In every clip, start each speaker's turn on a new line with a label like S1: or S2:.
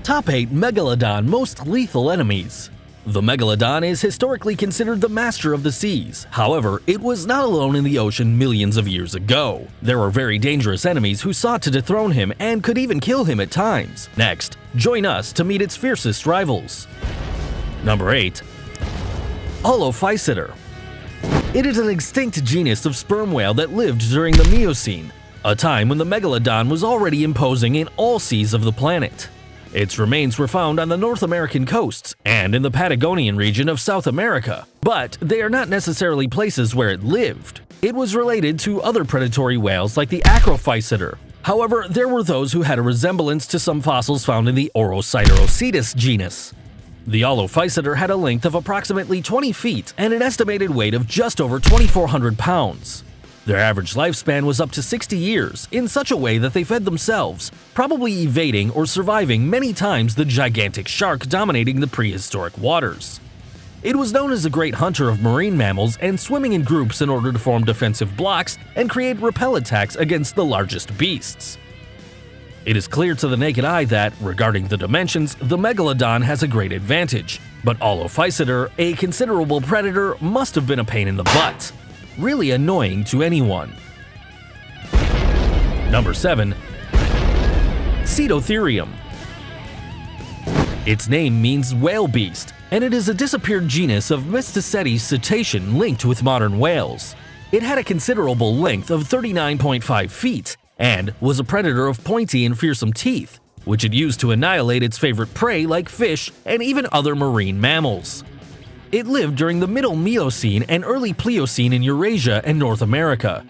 S1: Top 8 Megalodon Most Lethal Enemies. The Megalodon is historically considered the master of the seas. However, it was not alone in the ocean millions of years ago. There were very dangerous enemies who sought to dethrone him and could even kill him at times. Next, join us to meet its fiercest rivals. Number 8. Alopias. It is an extinct genus of sperm whale that lived during the Miocene, a time when the Megalodon was already imposing in all seas of the planet. Its remains were found on the North American coasts and in the Patagonian region of South America, but they are not necessarily places where it lived. It was related to other predatory whales like the Acrophyseter. However, there were those who had a resemblance to some fossils found in the Orosiderocetus genus. The Alopias had a length of approximately 20 feet and an estimated weight of just over 2,400 pounds. Their average lifespan was up to 60 years, in such a way that they fed themselves, probably evading or surviving many times the gigantic shark dominating the prehistoric waters. It was known as a great hunter of marine mammals and swimming in groups in order to form defensive blocks and create repel attacks against the largest beasts. It is clear to the naked eye that, regarding the dimensions, the Megalodon has a great advantage, but Alopias, a considerable predator, must have been a pain in the butt. Really annoying to anyone. Number 7. Cetotherium. Its name means whale beast, and it is a disappeared genus of Mysticeti cetacean linked with modern whales. It had a considerable length of 39.5 feet and was a predator of pointy and fearsome teeth, which it used to annihilate its favorite prey like fish and even other marine mammals. It lived during the Middle Miocene and early Pliocene in Eurasia and North America.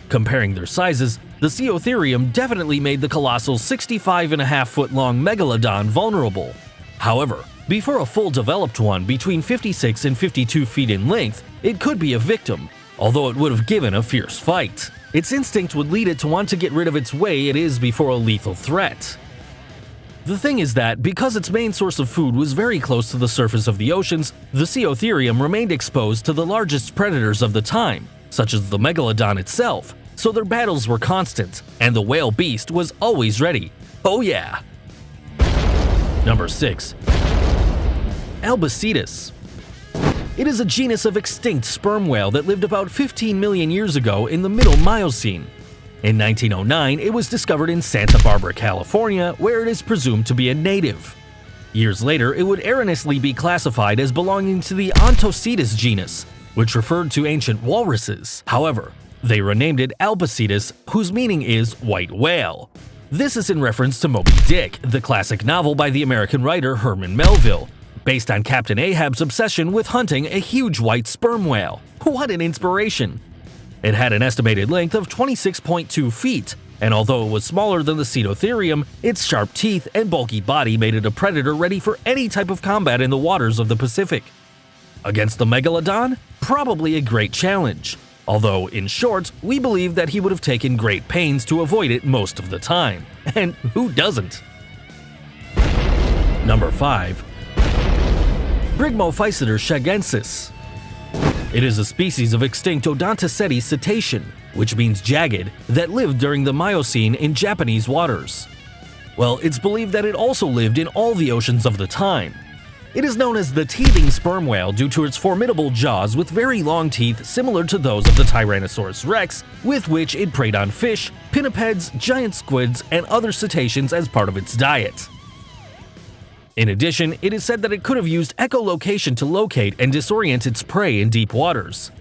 S1: Comparing their sizes, the Cetotherium definitely made the colossal 65.5-foot-long Megalodon vulnerable. However, before a full developed one between 56 and 52 feet in length, it could be a victim, although it would have given a fierce fight. Its instinct would lead it to want to get rid of its way it is before a lethal threat. The thing is that, because its main source of food was very close to the surface of the oceans, the Cetotherium remained exposed to the largest predators of the time, such as the Megalodon itself, so their battles were constant, and the whale beast was always ready. Oh yeah! Number 6. Albicettus. It is a genus of extinct sperm whale that lived about 15 million years ago in the Middle Miocene. In 1909, it was discovered in Santa Barbara, California, where it is presumed to be a native. Years later, it would erroneously be classified as belonging to the Ontocetus genus, which referred to ancient walruses. However, they renamed it Albicettus, whose meaning is white whale. This is in reference to Moby Dick, the classic novel by the American writer Herman Melville, based on Captain Ahab's obsession with hunting a huge white sperm whale. What an inspiration! It had an estimated length of 26.2 feet, and although it was smaller than the Cetotherium, its sharp teeth and bulky body made it a predator ready for any type of combat in the waters of the Pacific. Against the Megalodon? Probably a great challenge, although, in short, we believe that he would have taken great pains to avoid it most of the time. And who doesn't? Number 5. Brigmophyseter shagensis. It is a species of extinct Odontoceti cetacean, which means jagged, that lived during the Miocene in Japanese waters. Well, it's believed that it also lived in all the oceans of the time. It is known as the teething sperm whale due to its formidable jaws with very long teeth similar to those of the Tyrannosaurus rex, with which it preyed on fish, pinnipeds, giant squids, and other cetaceans as part of its diet. In addition, it is said that it could have used echolocation to locate and disorient its prey in deep waters.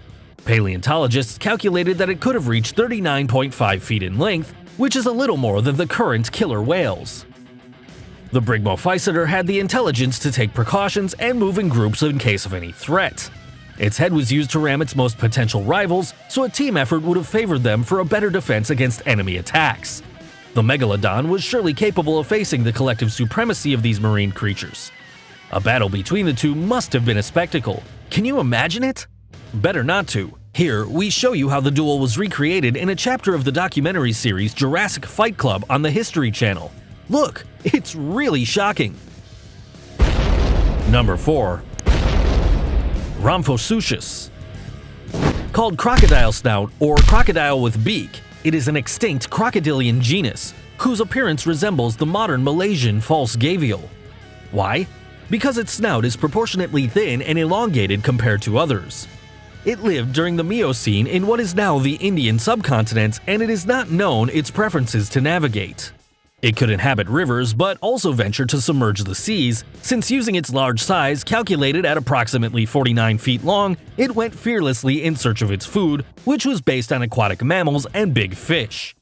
S1: Paleontologists calculated that it could have reached 39.5 feet in length, which is a little more than the current killer whales. The Brigmophyseter had the intelligence to take precautions and move in groups in case of any threat. Its head was used to ram its most potential rivals, so a team effort would have favored them for a better defense against enemy attacks. The Megalodon was surely capable of facing the collective supremacy of these marine creatures. A battle between the two must have been a spectacle. Can you imagine it? Better not to. Here, we show you how the duel was recreated in a chapter of the documentary series Jurassic Fight Club on the History Channel. Look, it's really shocking. Number 4. Rhamphosaucius. Called crocodile snout or crocodile with beak, it is an extinct crocodilian genus, whose appearance resembles the modern Malaysian false gavial. Why? Because its snout is proportionately thin and elongated compared to others. It lived during the Miocene in what is now the Indian subcontinent, and it is not known its preferences to navigate. It could inhabit rivers but also venture to submerge the seas, since using its large size calculated at approximately 49 feet long, it went fearlessly in search of its food, which was based on aquatic mammals and big fish.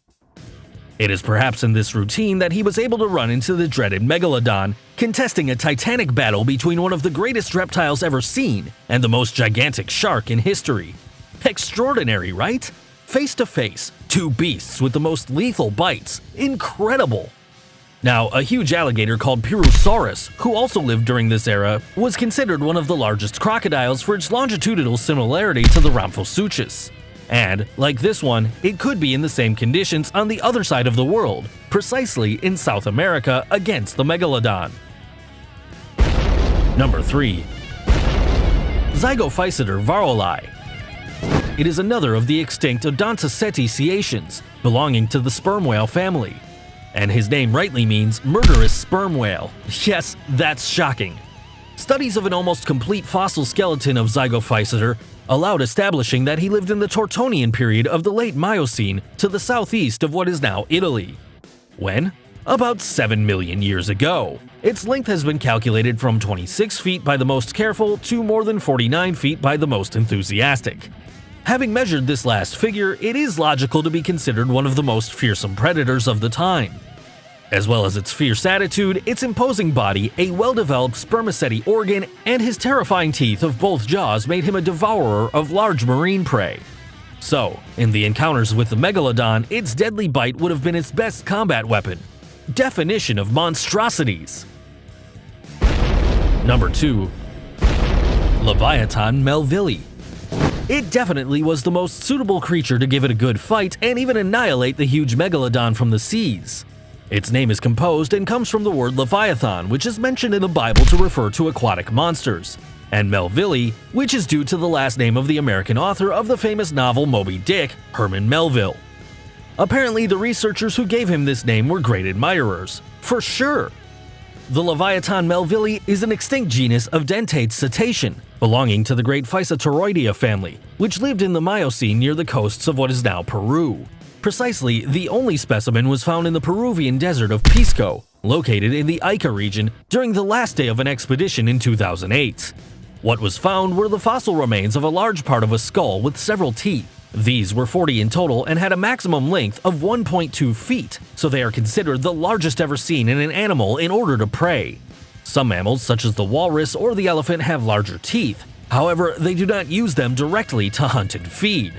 S1: It is perhaps in this routine that he was able to run into the dreaded Megalodon, contesting a titanic battle between one of the greatest reptiles ever seen and the most gigantic shark in history. Extraordinary, right? Face to face, two beasts with the most lethal bites. Incredible! Now, a huge alligator called Pyrosaurus, who also lived during this era, was considered one of the largest crocodiles for its longitudinal similarity to the Rhamphosauchus. And, like this one, it could be in the same conditions on the other side of the world, precisely in South America against the Megalodon. Number 3. Zygophyseter varolei. It is another of the extinct Odontoceti belonging to the sperm whale family. And his name rightly means murderous sperm whale. Yes, that's shocking. Studies of an almost complete fossil skeleton of Zygophyseter allowed establishing that he lived in the Tortonian period of the late Miocene to the southeast of what is now Italy. When? About 7 million years ago. Its length has been calculated from 26 feet by the most careful to more than 49 feet by the most enthusiastic. Having measured this last figure, it is logical to be considered one of the most fearsome predators of the time. As well as its fierce attitude, its imposing body, a well-developed spermaceti organ, and his terrifying teeth of both jaws made him a devourer of large marine prey. So, in the encounters with the Megalodon, its deadly bite would have been its best combat weapon. Definition of monstrosities. Number 2. Leviathan melvilli. It definitely was the most suitable creature to give it a good fight and even annihilate the huge Megalodon from the seas. Its name is composed and comes from the word Leviathan, which is mentioned in the Bible to refer to aquatic monsters, and Melvilli, which is due to the last name of the American author of the famous novel Moby Dick, Herman Melville. Apparently, the researchers who gave him this name were great admirers. For sure! The Leviathan melvilli is an extinct genus of dentate cetacean, belonging to the great Physeteroidea family, which lived in the Miocene near the coasts of what is now Peru. Precisely, the only specimen was found in the Peruvian desert of Pisco, located in the Ica region, during the last day of an expedition in 2008. What was found were the fossil remains of a large part of a skull with several teeth. These were 40 in total and had a maximum length of 1.2 feet, so they are considered the largest ever seen in an animal in order to prey. Some mammals, such as the walrus or the elephant, have larger teeth. However, they do not use them directly to hunt and feed.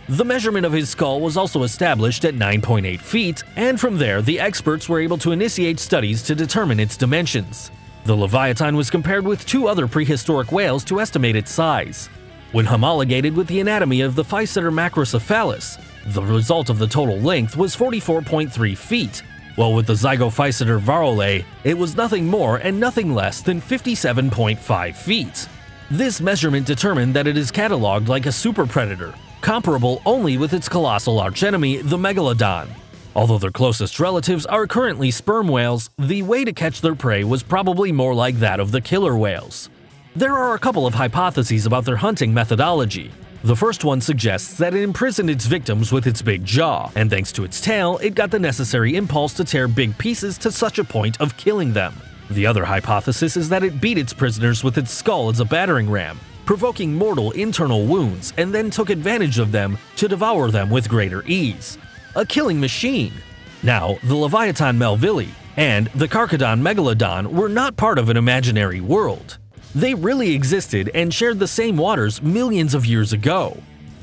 S1: The measurement of his skull was also established at 9.8 feet, and from there the experts were able to initiate studies to determine its dimensions. The Leviathan was compared with two other prehistoric whales to estimate its size. When homologated with the anatomy of the Physeter macrocephalus, the result of the total length was 44.3 feet, while with the Zygophyseter varolei, it was nothing more and nothing less than 57.5 feet. This measurement determined that it is catalogued like a super predator, comparable only with its colossal archenemy, the Megalodon. Although their closest relatives are currently sperm whales, the way to catch their prey was probably more like that of the killer whales. There are a couple of hypotheses about their hunting methodology. The first one suggests that it imprisoned its victims with its big jaw, and thanks to its tail, it got the necessary impulse to tear big pieces to such a point of killing them. The other hypothesis is that it beat its prisoners with its skull as a battering ram, provoking mortal internal wounds, and then took advantage of them to devour them with greater ease. A killing machine! Now, the Leviathan melvilli and the Carcharodon megalodon were not part of an imaginary world. They really existed and shared the same waters millions of years ago.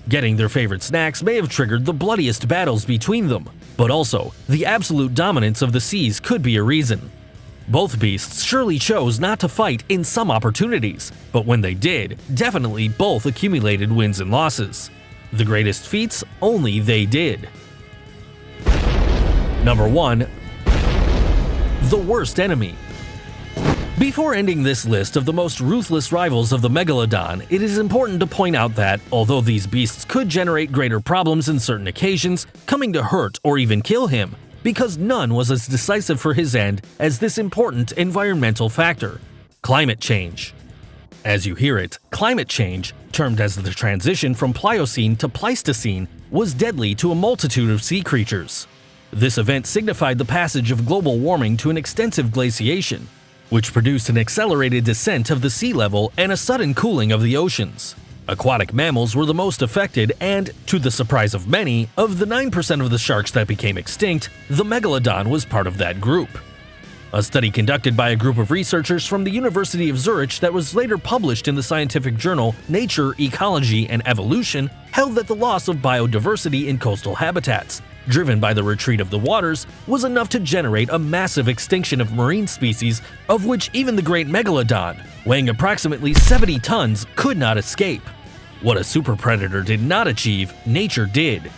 S1: Getting their favorite snacks may have triggered the bloodiest battles between them, but also, the absolute dominance of the seas could be a reason. Both beasts surely chose not to fight in some opportunities, but when they did, definitely both accumulated wins and losses. The greatest feats, only they did. Number 1. The worst enemy. Before ending this list of the most ruthless rivals of the Megalodon, it is important to point out that, although these beasts could generate greater problems in certain occasions, coming to hurt or even kill him, because none was as decisive for his end as this important environmental factor: climate change. As you hear it, climate change, termed as the transition from Pliocene to Pleistocene, was deadly to a multitude of sea creatures. This event signified the passage of global warming to an extensive glaciation, which produced an accelerated descent of the sea level and a sudden cooling of the oceans. Aquatic mammals were the most affected, and, to the surprise of many, of the 9% of the sharks that became extinct, the megalodon was part of that group. A study conducted by a group of researchers from the University of Zurich that was later published in the scientific journal Nature, Ecology, and Evolution held that the loss of biodiversity in coastal habitats, driven by the retreat of the waters, was enough to generate a massive extinction of marine species, of which even the great megalodon, weighing approximately 70 tons, could not escape. What a superpredator did not achieve, nature did.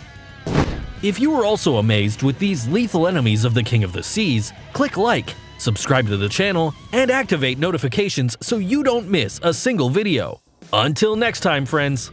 S1: If you were also amazed with these lethal enemies of the King of the Seas, click like, subscribe to the channel, and activate notifications so you don't miss a single video. Until next time, friends!